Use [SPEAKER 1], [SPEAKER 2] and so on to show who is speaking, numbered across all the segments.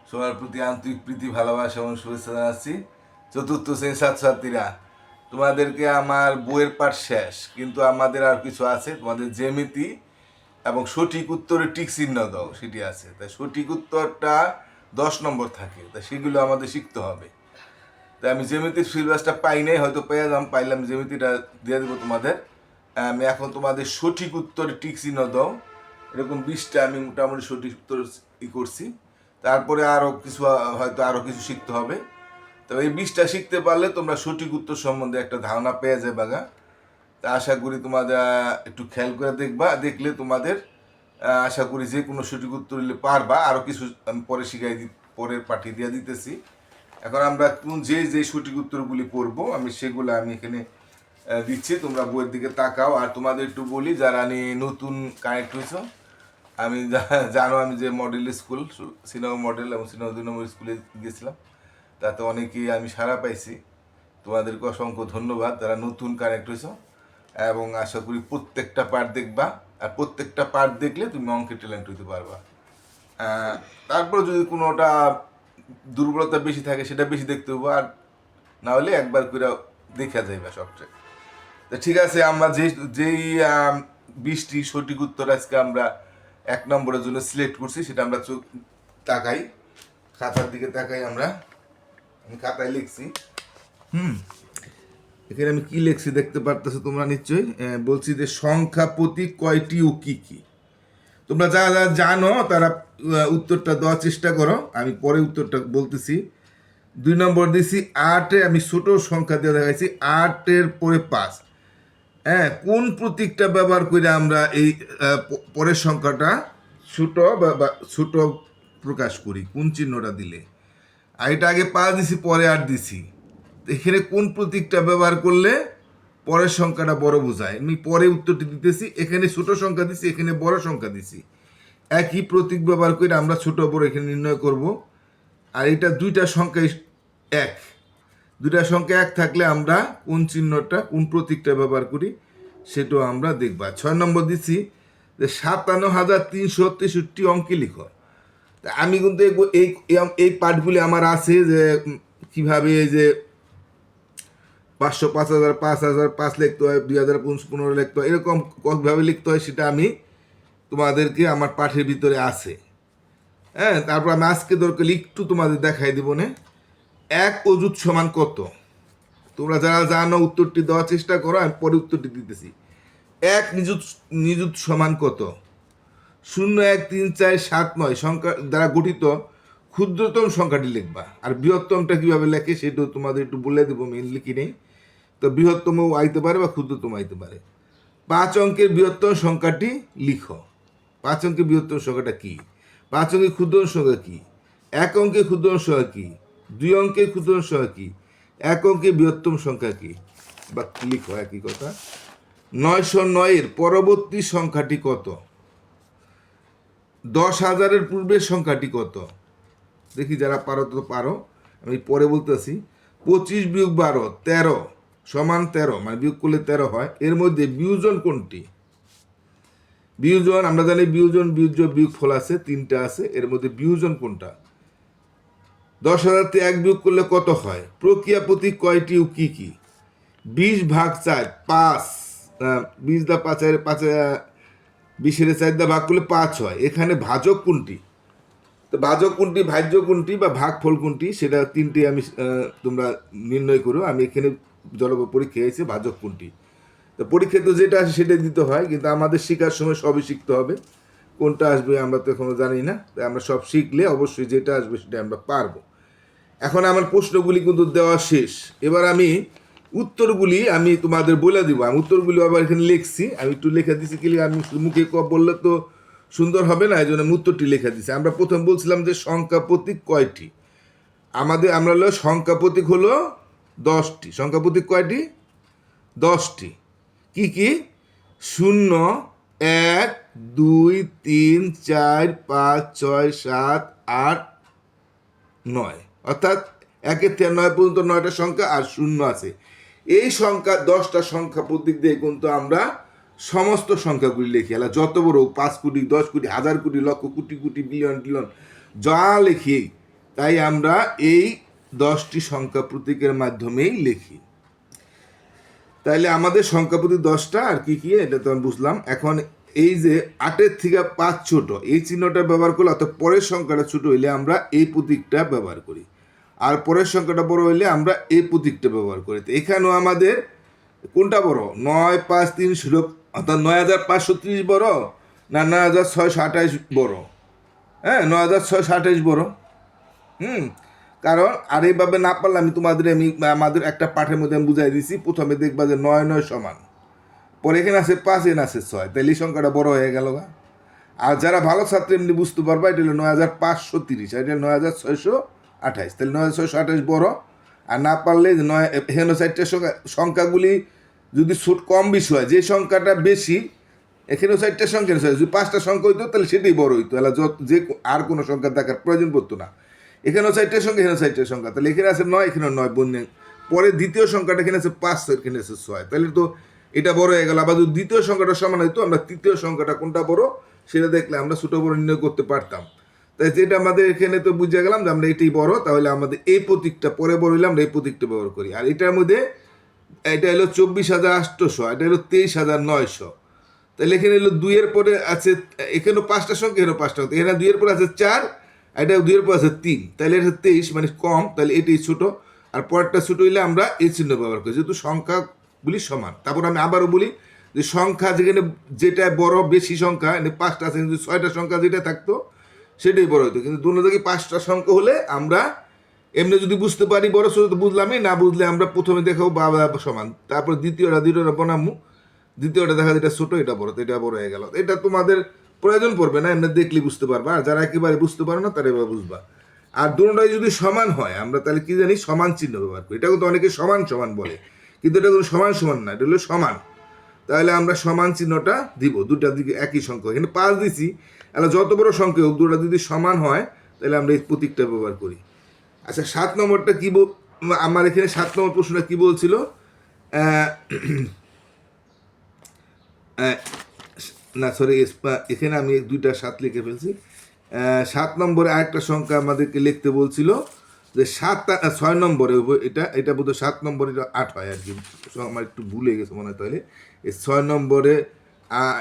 [SPEAKER 1] সবার প্রতি আন্তরিক প্রীতি ভালোবাসা এবং শুভেচ্ছা জানাচ্ছি। চতুর্থ শ্রেণীর ছাত্রছাত্রীরা, তোমাদেরকে আমার বইয়ের পাঠ শেষ, কিন্তু আমাদের আর কিছু আছে। তোমাদের জ্যামিতি এবং সঠিক উত্তরে টিক চিহ্ন দাও সেটি আছে। তাই সঠিক উত্তরটা 10 নম্বর থাকে, তাই সেগুলো আমাদের শিখতে হবে। তাই আমি জ্যামিতির সিলেবাসটা পাই নাই, হয়তো পেয়ে যাম, পাইলাম জ্যামিতিটা দিয়ে দেবো তোমাদের। আমি এখন তোমাদের সঠিক উত্তরে টিক চিহ্ন দাও, এরকম 20টা আমি মোটামুটি সঠিক উত্তর করছি। তারপরে আরও কিছু, হয়তো আরও কিছু শিখতে হবে। তবে এই 20টা শিখতে পারলে তোমরা সঠিক উত্তর সম্বন্ধে একটা ধারণা পেয়ে যাবে গা। তা আশা করি তোমাদের একটু খেয়াল করে দেখবা, দেখলে তোমাদের আশা করি যে কোনো সঠিক উত্তর দিলে পারবা। আরও কিছু আমি পরে পরের পাঠিয়ে দিয়ে দিতেছি। এখন আমরা যে সঠিক উত্তরগুলি পড়বো আমি সেগুলো আমি এখানে দিচ্ছি, তোমরা বইয়ের দিকে তাকাও। আর তোমাদের একটু বলি, যারা নতুন কানেক্ট হয়েছ, আমি জানো আমি যে মডেল স্কুল শ্রীনগর মডেল এবং শ্রীনগর 2 নম্বর স্কুলে গেছিলাম, তাতে অনেকেই আমি সাড়া পাইছি। তোমাদেরকে অসংখ্য ধন্যবাদ যারা নতুন কানেক্ট হয়েছ। এবং আশা করি প্রত্যেকটা পার্ট দেখবা, আর প্রত্যেকটা পার্ট দেখলে তুমি অঙ্কের ট্যালেন্ট হইতে পারবা। তারপর যদি কোনোটা দুর্বলতা বেশি থাকে সেটা বেশি দেখতে হবো, আর না হলে একবার করে দেখা যাইবা সবচেয়ে। তো ঠিক আছে, আমরা যেই 20টি সঠিক উত্তর আজকে আমরা 1 নম্বরের জন্য সিলেক্ট করছি, সেটা আমরা চোখ তাকাই, খাতার দিকে তাকাই। আমি খাতায় লিখছি। এখানে আমি কি লিখছি দেখতে পারতেছো তোমরা নিশ্চয়ই। বলছি যে সংখ্যা প্রতীক কয়টি ও কি কি। তোমরা যারা যারা জানো তারা উত্তরটা দেওয়ার চেষ্টা করো, আমি পরে উত্তরটা বলতেছি। 2 নম্বর দিছি 8-এ, আমি ছোট সংখ্যা দিয়ে দেখাইছি 8-এর পরে 5। হ্যাঁ, কোন প্রতীকটা ব্যবহার করে আমরা এই পরের সংখ্যাটা ছোট বা ছোট প্রকাশ করি, কোন চিহ্নটা দিলে। আর এটা আগে 5 দিছি, পরে 8 দিছি। এখানে কোন প্রতীকটা ব্যবহার করলে পরের সংখ্যাটা বড় বোঝায়, আমি পরে উত্তরটি দিতেছি। এখানে ছোট সংখ্যা দিছি, এখানে বড় সংখ্যা দিছি। একই প্রতীক ব্যবহার করে আমরা ছোট বড় এখানে নির্ণয় করব। আর এটা দুইটা সংখ্যা এক, দুইটা সংখ্যা এক থাকলে আমরা কোন চিহ্নটা কোন প্রতীকটা ব্যবহার করি সেটাও আমরা দেখব। 6 নম্বর দিচ্ছি যে 57,363 অঙ্কে লিখো। তা আমি কিন্তু এই এই পাঠগুলি আমার আছে, যে কিভাবে এই যে 500, 5,000, 5,000, 5 লিখতে হয়, 2,000, 15 লিখতে হয়, এরকম কীভাবে লিখতে হয় সেটা আমি তোমাদেরকে আমার পাঠের ভিতরে আছে। হ্যাঁ, তারপর আমি আজকে দরকার একটু তোমাদের দেখাই দিব না। 1 অযুত সমান কত? তোমরা যারা জানো উত্তরটি দেওয়ার চেষ্টা করো, আমি পরে উত্তরটি দিতেছি। 1 নিযুত সমান কত? 0, 1, 3, 4, 7, 9 সংখ্যা দ্বারা গঠিত ক্ষুদ্রতম সংখ্যাটি লিখবা। আর বৃহত্তমটা কীভাবে লেখে সেটাও তোমাদের একটু বলে দেবো, মেনলি কি নেই। তো বৃহত্তমও আইতে পারে বা ক্ষুদ্রতম আইতে পারে। 5 অঙ্কের বৃহত্তম সংখ্যাটি লিখো। 5 অঙ্কের বৃহত্তম সংখ্যাটা কি? 5 অঙ্কের ক্ষুদ্রতম সংখ্যা কি? 1 অঙ্কের ক্ষুদ্রতম সংখ্যা কি? 2 অঙ্কের ক্ষুদ্রতম সংখ্যা কি? 1 অঙ্কের বৃহত্তম সংখ্যা কি? বা লিখো একই কথা। 909-এর পরবর্তী সংখ্যাটি কত? 10,000-এর পূর্বের সংখ্যাটি কত? দেখি যারা পারো তো পারো, আমি পরে বলতেছি। 25 বিয়োগ 12 13 সমান 13, মানে বিয়োগ করলে 13 হয়। এর মধ্যে বিয়োজন কোনটি? বিয়োজন আমরা জানি, বিয়োজন বিয়োগ ফল আছে, 3টা আছে। এর মধ্যে বিয়োজন কোনটা? 10,000-তে 1 বিয়োগ করলে কত হয়? প্রক্রিয়া প্রতীক কয়টি ও কি কি? 20/4 5, 20/5, 20-এর 4 ভাগ করলে 5 হয়। এখানে ভাজক কোনটি? তো ভাজক কোনটি, ভাজ্য কোনটি বা ভাগফল কোনটি, সেটা 3টে আমি তোমরা নির্ণয় করো। আমি এখানে পরীক্ষা এসে ভাজক কোনটি, তো পরীক্ষায় তো যেটা আসে সেটাই দিতে হয়, কিন্তু আমাদের শেখার সময় সবই শিখতে হবে। কোনটা আসবে আমরা তো এখনো জানি না, তাই আমরা সব শিখলে অবশ্যই যেটা আসবে সেটা আমরা পারবো। এখন আমার প্রশ্নগুলি কিন্তু দেওয়া শেষ। এবার আমি উত্তরগুলি আমি তোমাদের বলে দিব। আমি উত্তরগুলি আবার এখানে লিখছি, আমি একটু লেখা দিছি, কি আমি মুখে বললে তো সুন্দর হবে না, এই জন্য আমি উত্তরটি লেখা দিছি। আমরা প্রথম বলছিলাম যে সংখ্যা প্রতীক কয়টি। আমরা হলো সংখ্যা প্রতীক হলো 10টি। সংখ্যা প্রতীক কয়টি? 10টি। কি কি? 0, 1, 2, 3, 4, 5, 6, 7, 8, 9, অর্থাৎ 1 থেকে 9 পর্যন্ত 9টা সংখ্যা আর 0 আছে। এই সংখ্যা 10টা সংখ্যা প্রতীক দিয়ে কিন্তু আমরা সমস্ত সংখ্যাগুলি লিখি। এলা যত বড় 5 কোটি, 10 কোটি, 1000 কোটি, লক্ষ, কোটি কোটি, বিলিয়ন টিলিয়ন যা লিখি, তাই আমরা এই 10টি সংখ্যা প্রতীকের মাধ্যমেই লিখি। তাইলে আমাদের সংখ্যা প্রতীক 10টা, আর কি কি এটা তো আমি বুঝলাম। এখন এই যে 8-এর থেকে 5 ছোট, এই চিহ্নটা ব্যবহার করলে, অর্থাৎ পরের সংখ্যাটা ছোট হইলে আমরা এই প্রতীকটা ব্যবহার করি, আর পরের সংখ্যাটা বড় হইলে আমরা এই প্রতীকটা ব্যবহার করি। তো এখানেও আমাদের কোনটা বড়? 9, 5, 3, 16, অর্থাৎ 9530 বড় না 9628 বড়? হ্যাঁ, 9628 বড়। কারণ আর এইভাবে না পারলে আমি আমাদের একটা পাঠের মধ্যে আমি বুঝাই দিছি। প্রথমে দেখবা যে 9 9 সমান, পরে এখানে আছে 5, এখানে আছে 6, তাহলে এই সংখ্যাটা বড় হয়ে গেল গা। আর যারা ভালো ছাত্র এমনি বুঝতে পারবা, এটা হলো 9530, এটা হলো 9628, তাহলে 9628 বড়। আর না পারলে যে 9, এখানে 4টা সংখ্যাগুলি যদি কম বেশি হয়, যে সংখ্যাটা বেশি এখানেও 4টা সংখ্যা, যদি 5টা সংখ্যা হইতো তাহলে সেটাই বড় হইতো, তাহলে যে আর কোনো সংখ্যা দেখার প্রয়োজন পড়তো না। এখানেও 4টা সংখ্যা, এখানেও 4টা সংখ্যা, তাহলে এখানে আছে 9, এখানেও 9 বন্যে। পরে দ্বিতীয় সংখ্যাটা এখানে আছে 5, এখানে আছে 6, তাহলে তো এটা বড় হয়ে গেল। আবার যদি দ্বিতীয় সংখ্যাটা সমান হইতো, আমরা তৃতীয় সংখ্যাটা কোনটা বড় সেটা দেখলে আমরা ছোট বড় নির্ণয় করতে পারতাম। তাই যেটা আমাদের এখানে তো বুঝে গেলাম যে আমরা এটাই বড়, তাহলে আমাদের এই প্রতীকটা পরে বড় হইলে আমরা এই প্রতীকটা ব্যবহার করি। আর এটার মধ্যে এটা হলো 24,800, এটা হলো 23,900, তাহলে এখানে হলো 2-এর পরে আছে, এখানেও 5টা সংখ্যা, এখানেও 5টা, এখানে 2-এর পরে আছে 4, এটা 2-এর পরে আছে 3, তাহলে এটা 23 মানে কম, তাহলে এটাই ছোট। আর পরেরটা ছোট হইলে আমরা এই চিহ্ন ব্যবহার করি, যেহেতু সংখ্যাগুলি সমান। তারপর আমি আবারও বলি যে সংখ্যা যেখানে যেটা বড় বেশি সংখ্যা, 5টা আছে, কিন্তু 6টা সংখ্যা যেটা থাকতো সেটাই বড় হতো। কিন্তু দুটো থেকে 5টা সংখ্যা হলে আমরা এমনি যদি বুঝতে পারি বড় ছোট তো বুঝলামই, না বুঝলে আমরা প্রথমে দেখাবো বাবা সমান, তারপর দ্বিতীয়টা বানাবো, দ্বিতীয়টা দেখা যেটা ছোট এটা বড়, তো এটা বড় হয়ে গেল। এটা তোমাদের প্রয়োজন পড়বে না, এমনি দেখলে বুঝতে পারবা। আর যারা একেবারে বুঝতে পারো না তারা এবার বুঝবা। আর দুটোটাই যদি সমান হয় আমরা তাহলে কি জানি, সমান চিহ্ন ব্যবহার করি। এটা কিন্তু অনেকে সমান সমান বলে, কিন্তু এটা কিন্তু সমান সমান না, এটা হলো সমান। তাহলে আমরা সমান চিহ্নটা দিব, দুটার দিকে একই সংখ্যা। এখানে 5 দিছি, তাহলে যত বড় সংখ্যা হোক দুটা যদি সমান হয় তাহলে আমরা এই প্রতীকটা ব্যবহার করি। আচ্ছা, 7 নম্বরটা কি আমার এখানে 7 নম্বর প্রশ্নটা কি বলছিল? না সরি, এখানে আমি 2টা 7 লিখে ফেলছি। 7 নম্বরে আরেকটা সংখ্যা আমাদেরকে লিখতে বলছিল যে 6 নম্বরে, এটা বোধহয় 7 নম্বরে 8 হয় আর কি, আমার একটু ভুলে গেছে মনে হয়। তাহলে এই 6 নম্বরে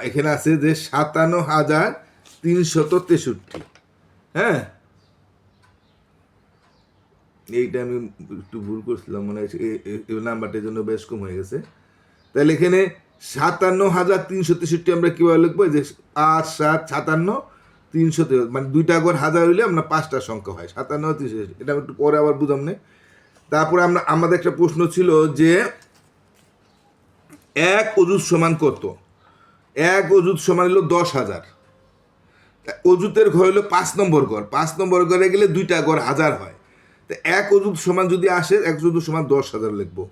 [SPEAKER 1] এখানে আছে যে 57,363। হ্যাঁ, এইটা আমি একটু ভুল করছিলাম মনে হয়, এই নাম্বারটার জন্য বেশ কম হয়ে গেছে। তাহলে এখানে 57,363 আমরা কীভাবে লিখবো? যে 5 7 57,363, মানে 2টা ঘর হাজার হইলে আমরা 5টা সংখ্যা হয় 57,363। এটা একটু পরে আবার বুঝাম না। তারপরে আমাদের একটা প্রশ্ন ছিল যে 1 অযুত সমান কত? 1 অযুত সমান হলো 10,000। অযুতের ঘর হলো 5 নম্বর ঘর, 5 নম্বর ঘরে গেলে 2টা ঘর হাজার হয়। তো 1 অযুত সমান যদি আসে, 1 অযুত সমান 10,000 লিখবো।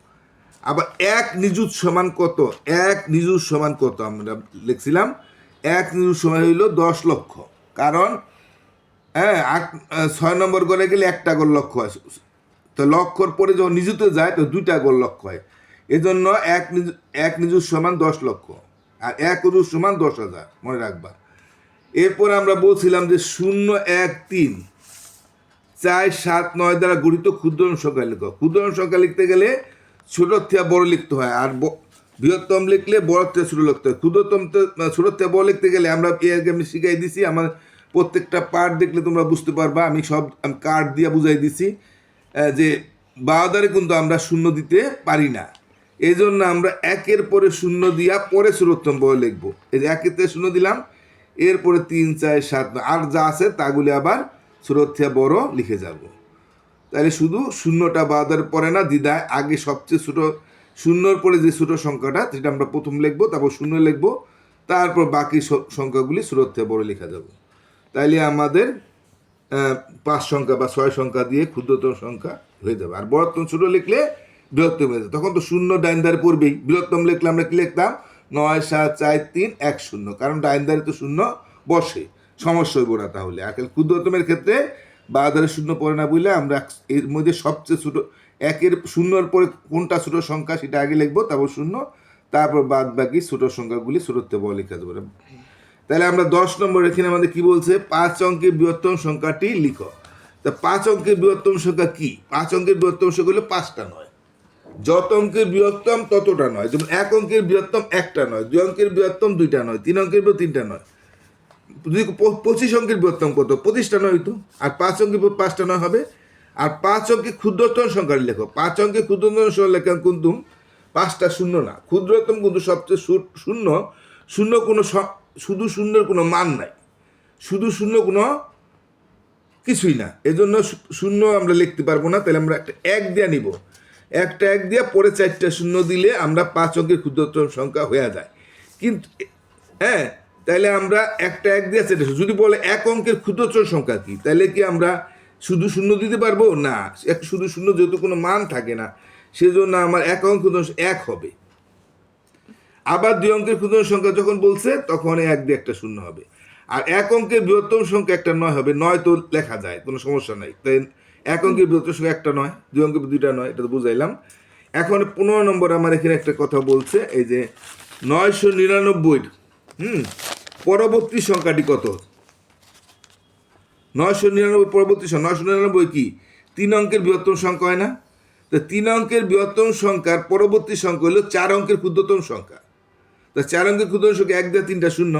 [SPEAKER 1] আবার 1 নিযুত সমান কত? 1 নিযুত সমান কত আমরা লিখছিলাম? 1 নিযুত সমান হইল 10 লক্ষ। কারণ 6 নম্বর ঘরে গেলে একটা ঘর লক্ষ হয়, তো লক্ষর পরে যখন নিযুতে যায় তো 2টা ঘর লক্ষ হয়। এই জন্য 1 নিযুত সমান 10 লক্ষ, আর 1 অযুত সমান 10,000, মনে রাখবা। এরপর আমরা বলছিলাম যে 0 1 3 4 7 9 দ্বারা গঠিত ক্ষুদ্র সংখ্যা লিখো। ক্ষুদ্র সংখ্যা লিখতে গেলে ছোট থেকে বড় লিখতে হয়, আর বৃহত্তম লিখলে বড় থেকে ছোট লিখতে হয়। ক্ষুদ্রতম ছোট থেকে বড় লিখতে গেলে আমরা আগে আমি শিখাই দিছি, আমার প্রত্যেকটা পার্ট দেখলে তোমরা বুঝতে পারবা। আমি কার্ড দিয়ে বুঝাই দিছি যে বারোদারে কিন্তু আমরা শূন্য দিতে পারি না, এই জন্য আমরা 1-এর পরে 0 দিয়া পরে ছোটতম বড় লিখবো। এই যে 1-এর থেকে 0 দিলাম, এরপরে 3 4 7 আর যা আছে তাগুলি আবার ছোট থেকে বড় লিখে যাব। তাহলে শুধু শূন্যটা বাদের পরে না দ্বিধায়, আগে সবচেয়ে ছোট 0-র পরে যে ছোট সংখ্যাটা সেটা আমরা প্রথম লিখবো, তারপর 0 লিখবো, তারপর বাকি সংখ্যাগুলি ছোট থেকে বড় লেখা যাবে। তাইলে আমাদের 5 সংখ্যা বা 6 সংখ্যা দিয়ে ক্ষুদ্রতম সংখ্যা হয়ে যাবে। আর বৃহত্তম ছোট লিখলে বৃহত্তম হয়ে যাবে, তখন তো 0 ডাইন ধারে পড়বেই। বৃহত্তম লিখলে আমরা কি লিখতাম? 9 7 4 3 1 0, কারণ ডাইন ধারে তো 0 বসে, সমস্যা হইব না তাহলে। আর ক্ষুদ্রতমের ক্ষেত্রে বাঁ ধারে 0 পড়ে না বলে আমরা এর মধ্যে সবচেয়ে ছোট 1-এর 0-র পরে কোনটা ছোট সংখ্যা সেটা আগে লিখবো, তারপর 0, তারপর বাদ বাকি ছোট সংখ্যাগুলি ছোট থেকে বড় লেখা যাবে। তাহলে আমরা 10 নম্বর এখানে আমাদের কি বলছে? 5 অঙ্কের বৃহত্তম সংখ্যাটি লিখো। তা 5 অঙ্কের বৃহত্তম সংখ্যা কি? 5 অঙ্কের বৃহত্তম সংখ্যা হলো 5টা নয়। যত অঙ্কের বৃহত্তম ততটা নয়। যেমন 1 অঙ্কের বৃহত্তম 1টা নয়, 2 অঙ্কের বৃহত্তম 2টা নয়, 3 অঙ্কের বৃহত্তম 3টা নয়। যদি 25 অঙ্কের বৃহত্তম কত? 25টা নয় তো। আর 5 অঙ্কের 5টা নয় হবে। আর 5 অঙ্কের ক্ষুদ্রতম সংখ্যা লেখো। 5 অঙ্কের ক্ষুদ্রতম সংখ্যা লেখা কিন্তু 5টা শূন্য না। ক্ষুদ্রতম কিন্তু সবচেয়ে শূন্য। শূন্য কোনো শুধু শূন্যের কোনো মান নাই, শুধু শূন্য কোনো কিছুই না। এজন্য শূন্য আমরা লিখতে পারবো না। তাহলে আমরা একটা 1 দিয়ে নিব। একটা 1 দিয়ে পরে 4টা শূন্য দিলে আমরা 5 অঙ্কের ক্ষুদ্রতম সংখ্যা হয়ে যায়। কিন্তু হ্যাঁ, তাহলে আমরা একটা 1 দিয়ে 4টা, যদি বলে 1 অঙ্কের ক্ষুদ্রতম সংখ্যা কি, তাহলে কি আমরা শুধু শূন্য দিতে পারবো না? শুধু শূন্য যেহেতু কোনো মান থাকে না, সেজন্য আমার 1 অঙ্কের ক্ষুদ্রতম 1 হবে। আবার 2 অঙ্কের ক্ষুদ্রতম সংখ্যা যখন বলছে তখন 1 দিয়ে একটা শূন্য হবে। আর 1 অঙ্কের বৃহত্তম সংখ্যা একটা 9 হবে। 9 তো লেখা যায়, কোনো সমস্যা নাই। তাই 1 অঙ্কের বৃহত্তম সংখ্যা একটা 9, 2 অঙ্কের 2টা 9, এটা তো বুঝাইলাম। এখন 15 নম্বর আমার এখানে একটা কথা বলছে, এই যে 999 পরবর্তী সংখ্যাটি কত? 999 পরবর্তী সংখ্যা, 999 কি 3 অঙ্কের বৃহত্তম সংখ্যা হয় না? তো 3 অঙ্কের বৃহত্তম সংখ্যার পরবর্তী সংখ্যা হলো 4 অঙ্কের ক্ষুদ্রতম সংখ্যা। তা 4 অঙ্কের ক্ষুদ্রতম সংখ্যা 1 দিয়ে 3টা শূন্য।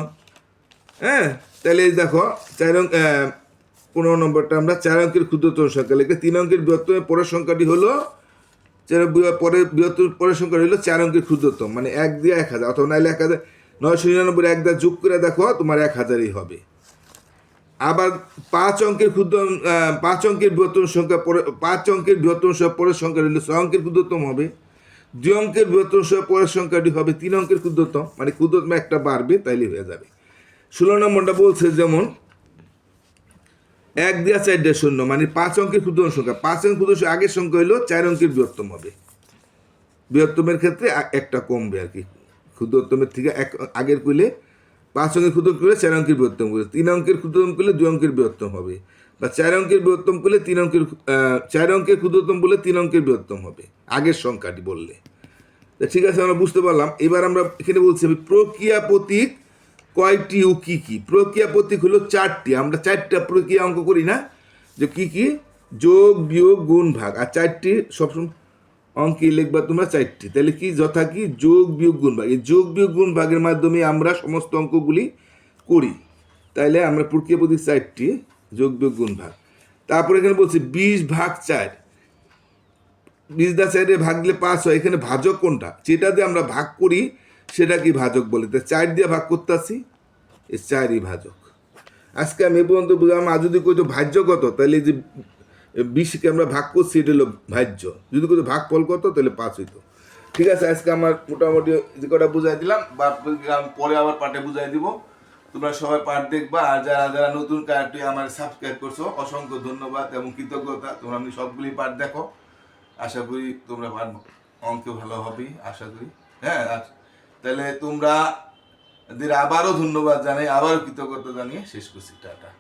[SPEAKER 1] হ্যাঁ, তাহলে এই দেখো 15 নম্বরটা আমরা 4 অঙ্কের ক্ষুদ্রতম সংখ্যা লিখে 3 অঙ্কের বৃহত্তমের পরের সংখ্যাটি হলো পরের সংখ্যাটি হলো 4 অঙ্কের ক্ষুদ্রতম, মানে 1 দিয়ে 1000, অথবা নাইলে 1000। 999 1 দিয়ে যোগ করে দেখো তোমার 1000ই হবে। আবার 5 অঙ্কের বৃহত্তম সংখ্যা পরে 5 অঙ্কের বৃহত্তম সংখ্যা পরের সংখ্যাটি হলো 6 অঙ্কের ক্ষুদ্রতম হবে। 2 অঙ্কের বৃহত্তম সংখ্যা পরের সংখ্যাটি হবে 3 অঙ্কের ক্ষুদ্রতম, মানে ক্ষুদ্রতম একটা বাড়বে, তাইলে হয়ে যাবে। 16 নম্বরটা বলছে যেমন 1 দিয়ে 4টা শূন্য, মানে 5 অঙ্কের ক্ষুদ্রতম সংখ্যা। 5 অঙ্কের ক্ষুদ্রতম সংখ্যা আগের সংখ্যা হলো 4 অঙ্কের বৃহত্তম হবে। বৃহত্তমের ক্ষেত্রে একটা কমবে আর কি, ক্ষুদ্রতমের থেকে আগের কইলে 5 অঙ্কের ক্ষুদ্রতম করলে 4 অঙ্কের বৃহত্তম করলে, 3 অঙ্কের ক্ষুদ্রতম করলে 2 অঙ্কের বৃহত্তম হবে, বা 4 অঙ্কের বৃহত্তম করলে 4 অঙ্কের ক্ষুদ্রতম বলে 3 অঙ্কের বৃহত্তম হবে আগের সংখ্যাটি বললে। ঠিক আছে, আমরা বুঝতে পারলাম। এবার আমরা এখানে বলছি প্রক্রিয়া প্রতীক কয়টি ও কি কি? প্রক্রিয়া প্রতীক হলো 4টি। আমরা 4টা প্রক্রিয়া অঙ্ক করি না, যে কি কি? যোগ, বিয়োগ, গুণ, ভাগ। আর 4টি সবসময় অঙ্কে লিখবা তোমরা 4টি। তাহলে কি যথা কি? যোগ, বিয়োগ, গুণ, ভাগ। এই যোগ, বিয়োগ, গুণ, ভাগের মাধ্যমে আমরা সমস্ত অঙ্কগুলি করি। তাইলে আমরা প্রক্রিয়া প্রতীক 4টি, যোগ, বিয়োগ, গুণ, ভাগ। তারপরে এখানে বলছি 20 ভাগ 4, 20 দা 4 ভাগ দিলে 5 হয়। এখানে ভাজক কোনটা? যেটা দিয়ে আমরা ভাগ করি সেটা কি ভাজক বলে। তো 4 দিয়ে ভাগ করতে আসি, এই 4ই ভাজক। আজকে আমি এ পর্যন্ত বুঝলাম। আর যদি কইতো ভাজ্য কত, তাহলে যে 20কে আমরা ভাগ করছি এটা হলো ভাজ্য। যদি কইতো ভাগ ফল কত, তাহলে 5 হইতো। ঠিক আছে, আজকে আমার মোটামুটি যে কটা বুঝাই দিলাম, বা পরে আবার পাঠে বুঝাই দিব। তোমরা সবাই পাঠ দেখবা। আর যারা যারা নতুন কার্ডটি আমার সাবস্ক্রাইব করছো, অসংখ্য ধন্যবাদ এবং কৃতজ্ঞতা। তোমরা আমি সবগুলি পাঠ দেখো। আশা করি তোমরা অঙ্কে ভালো হবে, আশা করি। হ্যাঁ, তাহলে তোমরা আবারও ধন্যবাদ জানাই, আবারও কৃতজ্ঞতা জানিয়ে শেষ করছি। টাটা।